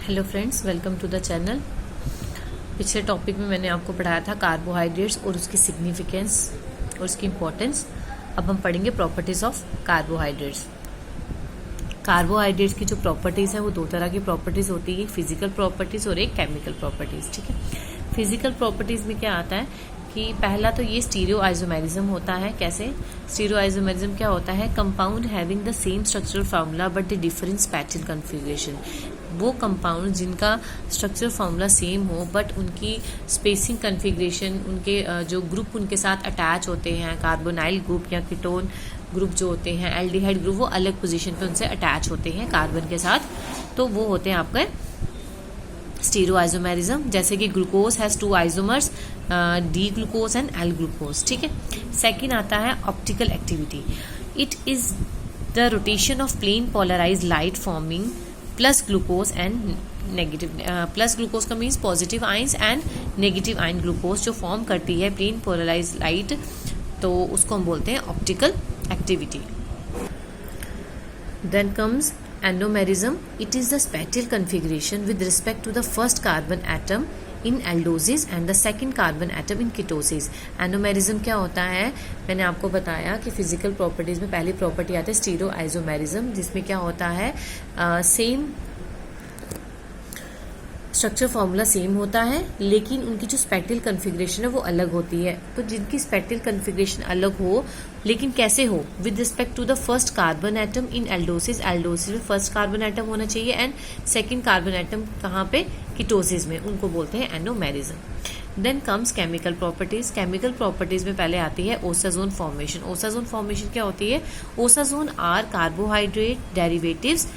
Hello friends, welcome to the channel. पिछले topic में मैंने आपको पढ़ाया था कार्बोहाइड्रेट्स और उसकी सिग्निफिकेंस और उसकी इम्पोर्टेंस। अब हम पढ़ेंगे प्रॉपर्टीज ऑफ कार्बोहाइड्रेट्स। कार्बोहाइड्रेट्स की जो प्रॉपर्टीज है वो दो तरह की प्रॉपर्टीज होती है, फिजिकल प्रॉपर्टीज और एक केमिकल प्रॉपर्टीज। ठीक है, फिजिकल प्रॉपर्टीज में क्या आता है कि पहला तो ये स्टीरियो आइसोमेरिज्म होता है। कैसे? स्टीरियो आइसोमेरिज्म क्या होता है? Compound having the same structural formula but the different spatial configuration. वो कंपाउंड जिनका स्ट्रक्चरल फार्मूला सेम हो बट उनकी स्पेसिंग कन्फिगरेशन, उनके जो ग्रुप उनके साथ अटैच होते हैं, कार्बोनाइल ग्रुप या कीटोन ग्रुप जो होते हैं, एल्डिहाइड ग्रुप, वो अलग पोजीशन पे उनसे अटैच होते हैं कार्बन के साथ, तो वो होते हैं आपके स्टीरियो आइसोमेरिज्म। जैसे कि glucose has two isomers, D glucose and L glucose. ठीक है। सेकेंड आता है optical activity. It is the rotation of plane polarize light forming plus glucose and negative. Plus glucose का means positive ions and negative ion glucose जो form करती है plane polarize light, तो उसको हम बोलते हैं optical activity. Then comes anomerism. It is the spatial configuration with respect to the first carbon atom in aldoses and the second carbon atom in ketosis. एंडोमेरिज्म क्या होता है? मैंने आपको बताया कि फिजिकल प्रॉपर्टीज में पहली प्रॉपर्टी आती है स्टीरियो आइसोमेरिज्म, जिसमें क्या होता है सेम स्ट्रक्चर फॉर्मूला सेम होता है लेकिन उनकी जो स्पेक्ट्रल कन्फिग्रेशन है वो अलग होती है। तो जिनकी स्पेक्ट्रल कन्फिग्रेशन अलग हो लेकिन कैसे हो? With respect to the first carbon atom in aldoses. Aldoses में फर्स्ट कार्बन एटम होना चाहिए एंड सेकंड कार्बन एटम कहाँ पे? कीटोसिस में। उनको बोलते हैं anomerism. Then comes chemical properties. Chemical properties में पहले आती है ओसाजोन फॉर्मेशन. ओसाजोन फॉर्मेशन क्या होती है? Osazone are carbohydrate derivatives,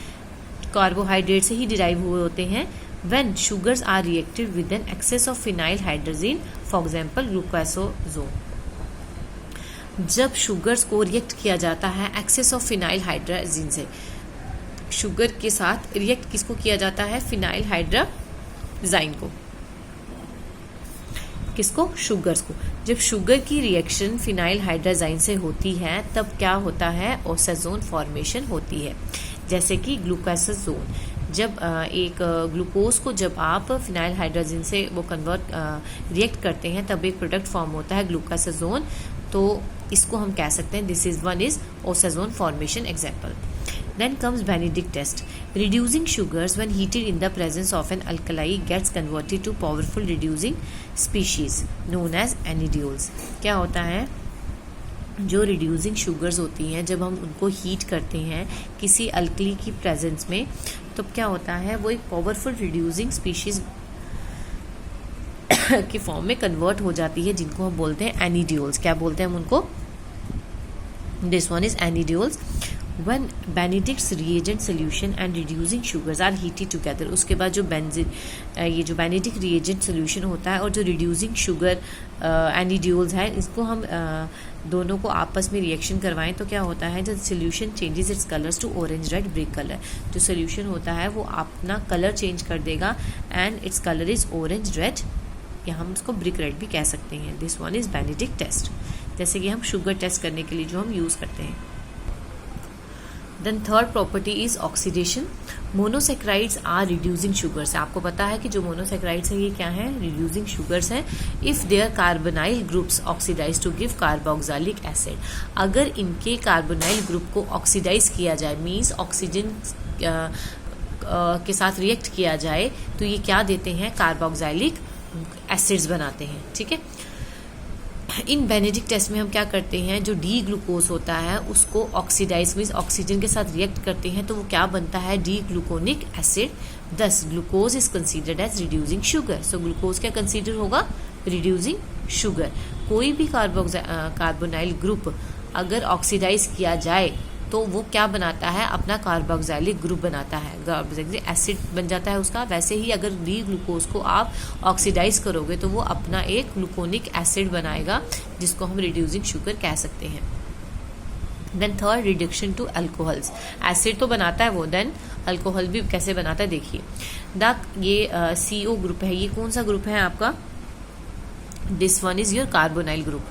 carbohydrate से ही डिराइव हुए होते हैं। When sugars are reacted with an excess of phenyl hydrazine, for example glucosazone. जब शुगर्स को रिएक्ट किया जाता है एक्सेस ऑफ फिनाइल हाइड्राजीन से, शुगर के साथ रिएक्ट किसको किया जाता है? फिनाइल हाइड्राजाइन को। किसको? शुगर्स को। जब शुगर की रिएक्शन फिनाइल हाइड्राजाइन से होती है तब क्या होता है? ओसाजोन फॉर्मेशन होती है। जैसे कि ग्लूकोसाजोन, जब एक ग्लूकोज को जब आप फिनाइल हाइड्रोजन से वो कन्वर्ट रिएक्ट करते हैं तब एक प्रोडक्ट फॉर्म होता है ग्लूकोसाजोन। तो इसको हम कह सकते हैं this is one is osazone formation example. Then comes Benedict test. Reducing sugars when heated in the presence of an alkali gets converted to powerful reducing species known as anidiols. क्या होता है? जो रिड्यूसिंग शुगर्स होती हैं जब हम उनको heat करते हैं किसी अल्कली की प्रेजेंस में, तो क्या होता है? वो एक पावरफुल रिड्यूसिंग स्पीशीज की फॉर्म में कन्वर्ट हो जाती है, जिनको हम बोलते हैं एनिडियोल्स. क्या बोलते हैं हम उनको? This one is enediols. When Benedict's reagent solution and reducing sugars are heated together, उसके बाद जो ये जो Benedict reagent solution होता है और जो reducing sugar एनिडियोल्स है, इसको हम दोनों को आपस में रिएक्शन करवाएं तो क्या होता है? जब solution changes its colours to orange red brick colour, जो सोल्यूशन होता है वो अपना कलर चेंज कर देगा and its colour is orange red, या हम उसको ब्रिक रेड भी कह सकते हैं. This one is Benedict test, जैसे कि हम शुगर टेस्ट करने के लिए जो हम यूज़ करते हैं. Then third property is oxidation. Monosaccharides are reducing sugars. आपको पता है कि जो मोनोसेक्राइड्स हैं ये क्या है? रिड्यूसिंग शुगर्स हैं. If their carbonyl groups oxidise to give carboxylic acid. अगर इनके कार्बोनाइल ग्रुप को ऑक्सीडाइज किया जाए, मीन्स ऑक्सीजन के साथ रिएक्ट किया जाए, तो ये क्या देते हैं? कार्बोक्सिलिक एसिड्स बनाते हैं. ठीक है. इन बेनेडिक्ट टेस्ट में हम क्या करते हैं? जो डी ग्लूकोज होता है उसको ऑक्सीडाइज मीन्स ऑक्सीजन के साथ रिएक्ट करते हैं तो वो क्या बनता है? D gluconic acid. Thus glucose is considered as reducing sugar. So glucose क्या कंसीडर होगा? Reducing sugar. कोई भी कार्बोनाइल ग्रुप अगर ऑक्सीडाइज किया जाए तो वो क्या बनाता है? अपना कार्बोक्सिलिक ग्रुप बनाता है, कार्बोक्सिलिक एसिड बन जाता है उसका. वैसे ही अगर डी ग्लूकोज को आप ऑक्सीडाइज करोगे तो वो अपना एक ग्लूकोनिक एसिड बनाएगा, जिसको हम रिड्यूसिंग शुगर कह सकते हैं. Then third, reduction to alcohols. Acid तो बनाता है वो, देन अल्कोहल भी कैसे बनाता है देखिए. ये CO ग्रुप है. ये कौन सा ग्रुप है आपका? This one is your carbonyl group.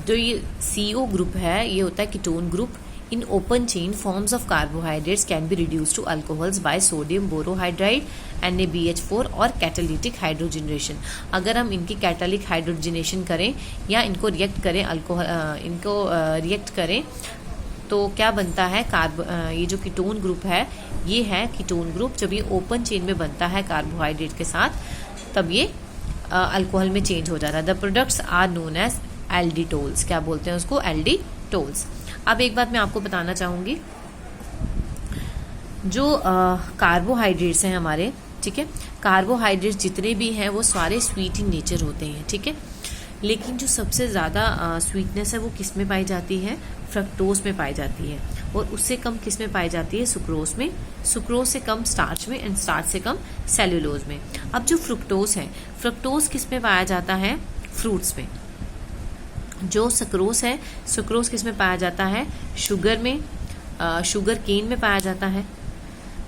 जो ये CO ग्रुप है ये होता है ketone group. In open chain, forms of carbohydrates can be reduced to alcohols by sodium borohydride, NaBH4 और कैटालिटिक हाइड्रोजनेशन। अगर हम इनकी कैटालिक हाइड्रोजनेशन करें या इनको रिएक्ट करें रिएक्ट करें तो क्या बनता है ये जो कीटोन ग्रुप है ये है कीटोन ग्रुप। जब ये ओपन चेन में बनता है कार्बोहाइड्रेट के साथ तब ये अल्कोहल में चेंज हो जाता है। The products are known as alditols. क्या बोलते हैं उसको? एल्डिटोल्स। अब एक बात मैं आपको बताना चाहूंगी, जो कार्बोहाइड्रेट्स हैं हमारे, ठीक है, कार्बोहाइड्रेट्स जितने भी हैं वो सारे स्वीट इन नेचर होते हैं, ठीक है, लेकिन जो सबसे ज़्यादा स्वीटनेस है वो किस में पाई जाती है? फ्रक्टोज में पाई जाती है, और उससे कम किस में पाई जाती है? सुक्रोज में। सुक्रोज से कम स्टार्च में, एंड स्टार्च से कम सेल्यूलोज में। अब जो फ्रुक्टोज है, फ्रक्टोज किस में पाया जाता है? फ्रूट्स में। जो सक्रोज है, सक्रोज किस में पाया जाता है? शुगर में, शुगर केन में पाया जाता है।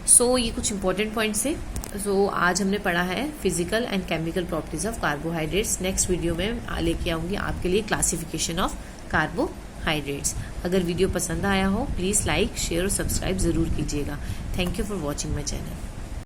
सो ये कुछ इंपॉर्टेंट पॉइंट्स है। सो आज हमने पढ़ा है physical and chemical properties of carbohydrates. Next video में लेके आऊंगी आपके लिए क्लासिफिकेशन ऑफ कार्बोहाइड्रेट्स। अगर वीडियो पसंद आया हो प्लीज़ लाइक, शेयर और सब्सक्राइब ज़रूर कीजिएगा। Thank you for watching my channel.